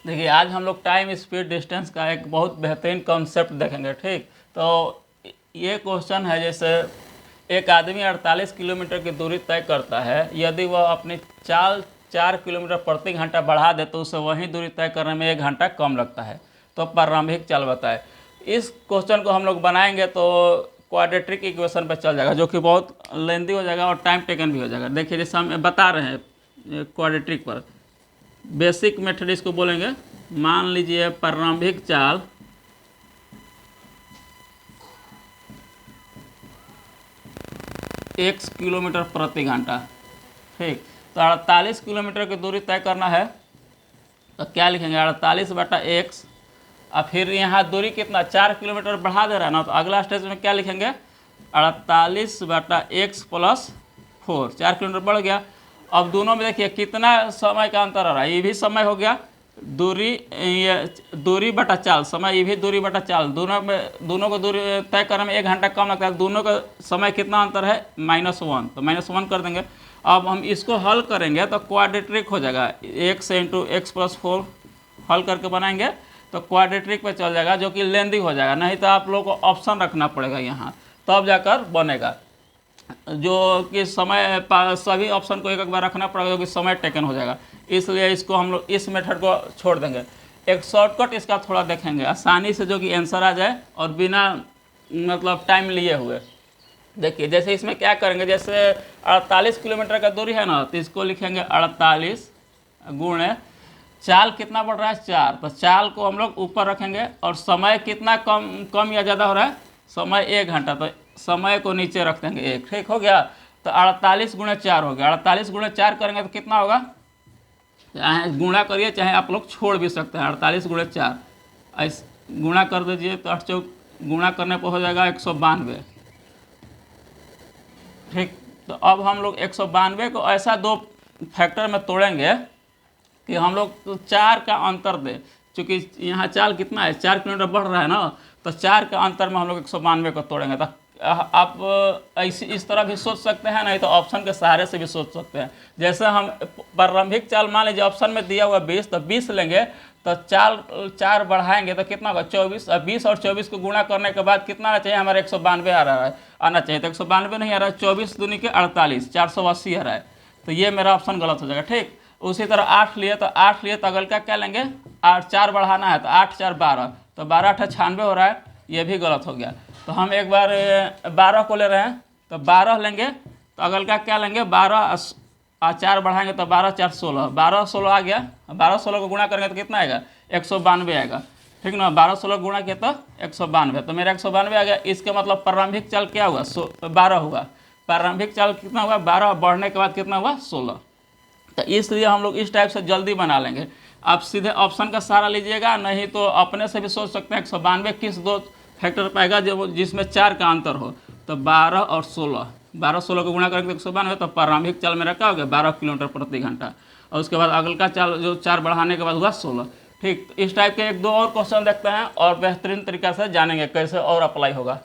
देखिए आज हम लोग टाइम स्पीड डिस्टेंस का एक बहुत बेहतरीन कॉन्सेप्ट देखेंगे। ठीक, तो ये क्वेश्चन है, जैसे एक आदमी 48 किलोमीटर की दूरी तय करता है, यदि वह अपनी चाल 4 किलोमीटर प्रति घंटा बढ़ा दे तो उसे वही दूरी तय करने में 1 घंटा कम लगता है। तो प्रारंभिक चाल बताए। इस क्वेश्चन को हम लोग बनाएंगे तो क्वाड्रेटिक इक्वेशन पर चल जाएगा, जो कि बहुत लेंदी हो जाएगा और टाइम टेकन भी हो जाएगा। देखिए जैसे हम बता रहे हैं क्वाड्रेटिक पर बेसिक मेथड इसको बोलेंगे। मान लीजिए प्रारंभिक चाल x किलोमीटर प्रति घंटा। ठीक, तो 48 किलोमीटर की दूरी तय करना है, तो क्या लिखेंगे 48/x। और फिर यहाँ दूरी कितना 4 किलोमीटर बढ़ा दे रहा है ना, तो अगला स्टेज में क्या लिखेंगे 48/x + 4, 4 किलोमीटर बढ़ गया। अब दोनों में देखिए कितना समय का अंतर आ रहा है, ये भी समय हो गया दूरी, ये दूरी बटा चाल समय, ये भी दूरी बटा चाल, दोनों को दूरी तय करने में 1 घंटा कम लगता है। दोनों का समय कितना अंतर है -1, तो -1 कर देंगे। अब हम इसको हल करेंगे तो क्वाड्रेटिक हो जाएगा, x × x + 4 हल करके बनाएंगे तो क्वाड्रेटिक पे चल जाएगा, जो कि लेंदी हो जाएगा। नहीं तो आप लोगों को ऑप्शन रखना पड़ेगा यहाँ, तब जाकर बनेगा, जो कि समय सभी ऑप्शन को एक बार रखना पड़ेगा, जो कि समय टेकन हो जाएगा। इसलिए इसको हम लोग इस मेथड को छोड़ देंगे। एक शॉर्टकट इसका थोड़ा देखेंगे आसानी से, जो कि आंसर आ जाए और बिना मतलब टाइम लिए हुए। देखिए जैसे इसमें क्या करेंगे, जैसे 48 किलोमीटर का दूरी है ना, तो इसको लिखेंगे 48 गुणे चाल कितना बढ़ रहा है 4, तो चाल को हम लोग ऊपर रखेंगे। और समय कितना कम या ज़्यादा हो रहा है, समय 1 घंटा, तो समय को नीचे रख देंगे 1। ठीक हो गया, तो 48 × 4 हो गया। 48 × 4 करेंगे तो कितना होगा, चाहे गुणा करिए चाहे आप लोग छोड़ भी सकते हैं। 48 × 4 ऐसे गुणा कर दीजिए तो 8 चौक गुणा करने पर हो जाएगा 192। ठीक, तो अब हम लोग 192 को ऐसा 2 फैक्टर में तोड़ेंगे कि हम लोग तो 4 का अंतर दें, क्योंकि यहाँ चाल कितना है 4 किलोमीटर बढ़ रहा है ना, तो 4 का अंतर में हम लोग 192 को तोड़ेंगे। तो आप ऐसी इस तरह भी सोच सकते हैं, नहीं तो ऑप्शन के सहारे से भी सोच सकते हैं। जैसे हम प्रारंभिक चाल मान लीजिए ऑप्शन में दिया हुआ 20, तो 20 लेंगे, तो चार बढ़ाएंगे तो कितना होगा 24। अब 20 और 24 को गुणा करने के बाद कितना आना चाहिए, हमारा 192 आ रहा है, आना चाहिए। तो 192 नहीं आ रहा है, 24 दूनी के 48, 480 आ रहा है, तो ये मेरा ऑप्शन गलत हो जाएगा। ठीक, उसी तरह 8 लिए तो अगल का क्या लेंगे 8, 4 बढ़ाना है तो 8 × 4 = 12, तो 12 × 8 = 96 हो रहा है, ये भी गलत हो गया। तो हम एक बार 12 को ले रहे हैं, तो 12 लेंगे, तो अगल का क्या लेंगे 12 और 4 बढ़ाएंगे तो 12 × 4 = 16, 12 16 आ गया। 12 16 को गुणा करेंगे तो कितना आएगा 192 आएगा। ठीक ना, 12 16 गुणा किया तो 192, तो मेरा 192 आ गया। इसका मतलब प्रारंभिक चाल क्या हुआ 12 हुआ। प्रारंभिक चाल कितना हुआ 12, बढ़ने के बाद कितना हुआ 16। तो इसलिए हम लोग इस टाइप से जल्दी बना लेंगे। आप सीधे ऑप्शन का सहारा लीजिएगा, नहीं तो अपने से भी सोच सकते हैं 192 किस 2 फैक्टर पाएगा जो जिसमें 4 का अंतर हो। तो 12 और 16, 12 16 को गुणा करेंगे तो 192, तो प्रारंभिक चाल मेरा क्या हो गया 12 किलोमीटर प्रति घंटा। और उसके बाद अगल का चाल जो 4 बढ़ाने के बाद हुआ 16। ठीक, तो इस टाइप के 1-2 और क्वेश्चन देखते हैं और बेहतरीन तरीका से जानेंगे कैसे और अप्लाई होगा।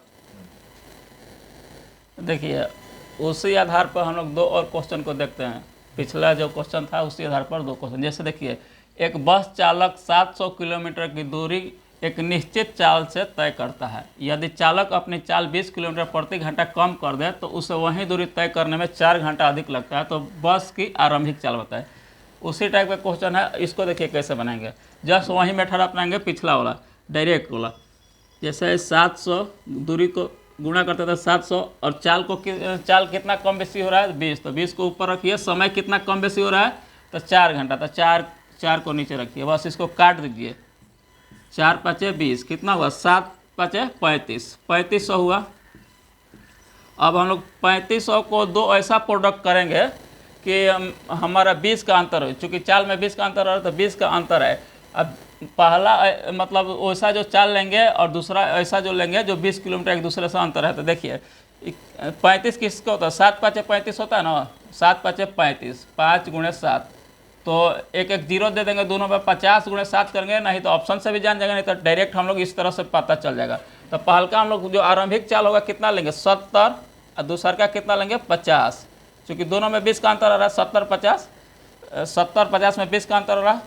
देखिए उसी आधार पर हम लोग 2 और क्वेश्चन को देखते हैं। पिछला जो क्वेश्चन था उसी आधार पर 2 क्वेश्चन। जैसे देखिए एक बस चालक 700 किलोमीटर की दूरी एक निश्चित चाल से तय करता है। यदि चालक अपनी चाल 20 किलोमीटर प्रति घंटा कम कर दे तो उसे वही दूरी तय करने में 4 घंटा अधिक लगता है। तो बस की आरंभिक चाल बताए। उसी टाइप का क्वेश्चन है, इसको देखिए कैसे बनाएंगे। जस्ट वही मेथड अपनाएंगे पिछला वाला, डायरेक्ट वाला। जैसे 700 दूरी को गुणा करते थे 700, और चाल कितना कम बेसी हो रहा है 20, तो 20 को ऊपर रखिए। समय कितना कम बेसी हो रहा है तो 4 घंटा, तो 4 को नीचे रखिए, बस इसको काट दीजिए। 4 × 5 = 20, कितना हुआ 7 × 5 = 35, 3500 हुआ। अब हम लोग 3500 को 2 ऐसा प्रोडक्ट करेंगे कि हमारा 20 का अंतर हो, चूँकि चाल में 20 का अंतर है तो 20 का अंतर है। अब पहला मतलब वैसा जो चाल लेंगे और दूसरा ऐसा जो लेंगे जो 20 किलोमीटर एक दूसरे से अंतर है। तो देखिए 35 किसका होता है 7 × 5 = 35 होता है ना, 7 × 5 = 35, 5 × 7, तो एक 0 दे देंगे दोनों में। 50 × 7 करेंगे, नहीं तो ऑप्शन से भी जान जाएंगे, नहीं तो डायरेक्ट हम लोग इस तरह से पता चल जाएगा। तो पहल का हम लोग जो आरंभिक चाल होगा कितना लेंगे 70, और दूसरा का कितना लेंगे 50, क्योंकि दोनों में 20 का अंतर आ रहा है। 70 50 में 20 का अंतर हो रहा है।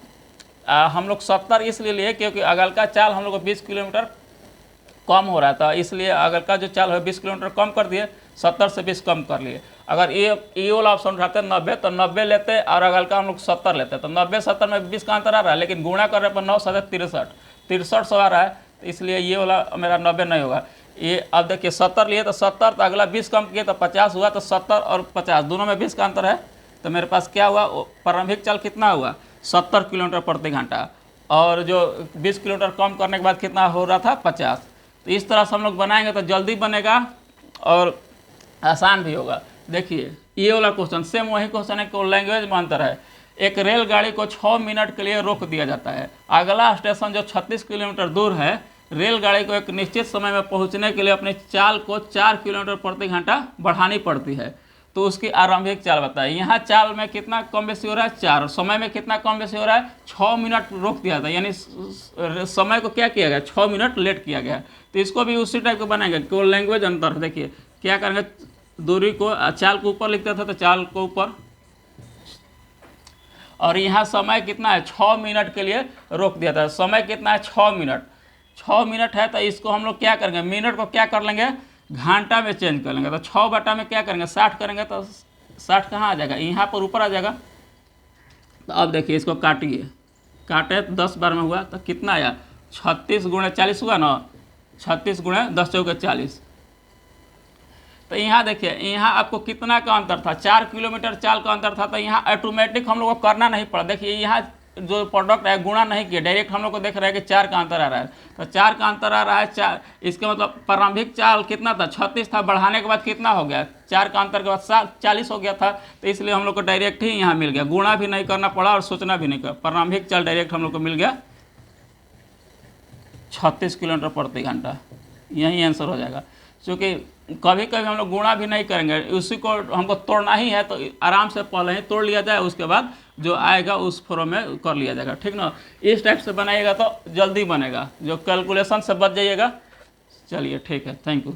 हम लोग 70 इसलिए लिए क्योंकि अगल का चाल हम लोग को 20 किलोमीटर कम हो रहा था, इसलिए अगल का जो चाल है 20 किलोमीटर कम कर दिए, 70 से 20 कम कर लिए। अगर ये वाला ऑप्शन उठाते 90 तो 90 लेते और अगल का हम लोग 70 लेते, तो 90 70 में 20 का अंतर आ रहा है, लेकिन गुणा करने पर 9 7 63 सौ आ रहा है, तो इसलिए ये वाला मेरा 90 नहीं होगा। ये अब देखिए 70 लिए तो 70, तो अगला 20 कम किए तो 50 हुआ, तो 70 और 50 दोनों में 20 का अंतर है, तो मेरे पास क्या हुआ, प्रारंभिक चाल कितना हुआ 70 किलोमीटर प्रति घंटा, और जो 20 किलोमीटर कम करने के बाद कितना हो रहा था 50। तो इस तरह से हम लोग बनाएंगे तो जल्दी बनेगा और आसान भी होगा। देखिए ये वाला क्वेश्चन सेम वही क्वेश्चन है, केवल लैंग्वेज में अंतर है। एक रेलगाड़ी को 6 मिनट के लिए रोक दिया जाता है, अगला स्टेशन जो 36 किलोमीटर दूर है, रेलगाड़ी को एक निश्चित समय में पहुंचने के लिए अपनी चाल को 4 किलोमीटर प्रति घंटा बढ़ानी पड़ती है, तो उसकी आरंभिक चाल बताए। यहाँ चाल में कितना कम बेसी हो रहा है 4, समय में कितना कम बेसी हो रहा है 6 मिनट रोक दिया था, यानी समय को क्या किया गया 6 मिनट लेट किया गया। तो इसको भी उसी टाइप को बनाएंगे, केवल लैंग्वेज अंतर है। देखिए क्या करेंगे, दूरी को चाल को ऊपर लिखते थे तो चाल को ऊपर, और यहाँ समय कितना है 6 मिनट के लिए रोक दिया था, समय कितना है 6 मिनट, 6 मिनट है, तो इसको हम लोग क्या करेंगे, मिनट को क्या कर लेंगे घंटा में चेंज कर लेंगे, तो 6 बटा में क्या करेंगे 60 करेंगे, तो 60 कहाँ आ जाएगा, यहाँ पर ऊपर आ जाएगा। तो अब देखिए इसको काटिए, काटे 10 बार में हुआ तो कितना आया 36 गुणे 40 हुआ ना, 36 गुणे 10 चौके 40। तो यहाँ देखिए यहाँ आपको कितना का अंतर था 4 किलोमीटर चाल का अंतर था, तो यहाँ ऑटोमेटिक हम लोग को करना नहीं पड़ा। देखिए यहाँ जो प्रोडक्ट है गुणा नहीं किया, डायरेक्ट हम लोग को देख रहा है कि 4 का अंतर आ रहा है, तो 4 का अंतर आ रहा है 4, इसका मतलब प्रारंभिक चाल कितना था 36 था, बढ़ाने के बाद कितना हो गया 4 का अंतर के बाद 40 हो गया था, तो इसलिए हम लोग को डायरेक्ट ही यहाँ मिल गया, गुणा भी नहीं करना पड़ा और सोचना भी नहीं कर, प्रारंभिक चाल डायरेक्ट हम लोग को मिल गया 36 किलोमीटर प्रति घंटा, यही आंसर हो जाएगा। क्योंकि कभी कभी हम लोग गुणा भी नहीं करेंगे, उसी को हमको तोड़ना ही है, तो आराम से पहले ही तोड़ लिया जाए, उसके बाद जो आएगा उस फॉर्म में कर लिया जाएगा, ठीक ना। इस टाइप से बनाइएगा तो जल्दी बनेगा, जो कैलकुलेशन से बच जाइएगा। चलिए ठीक है, थैंक यू।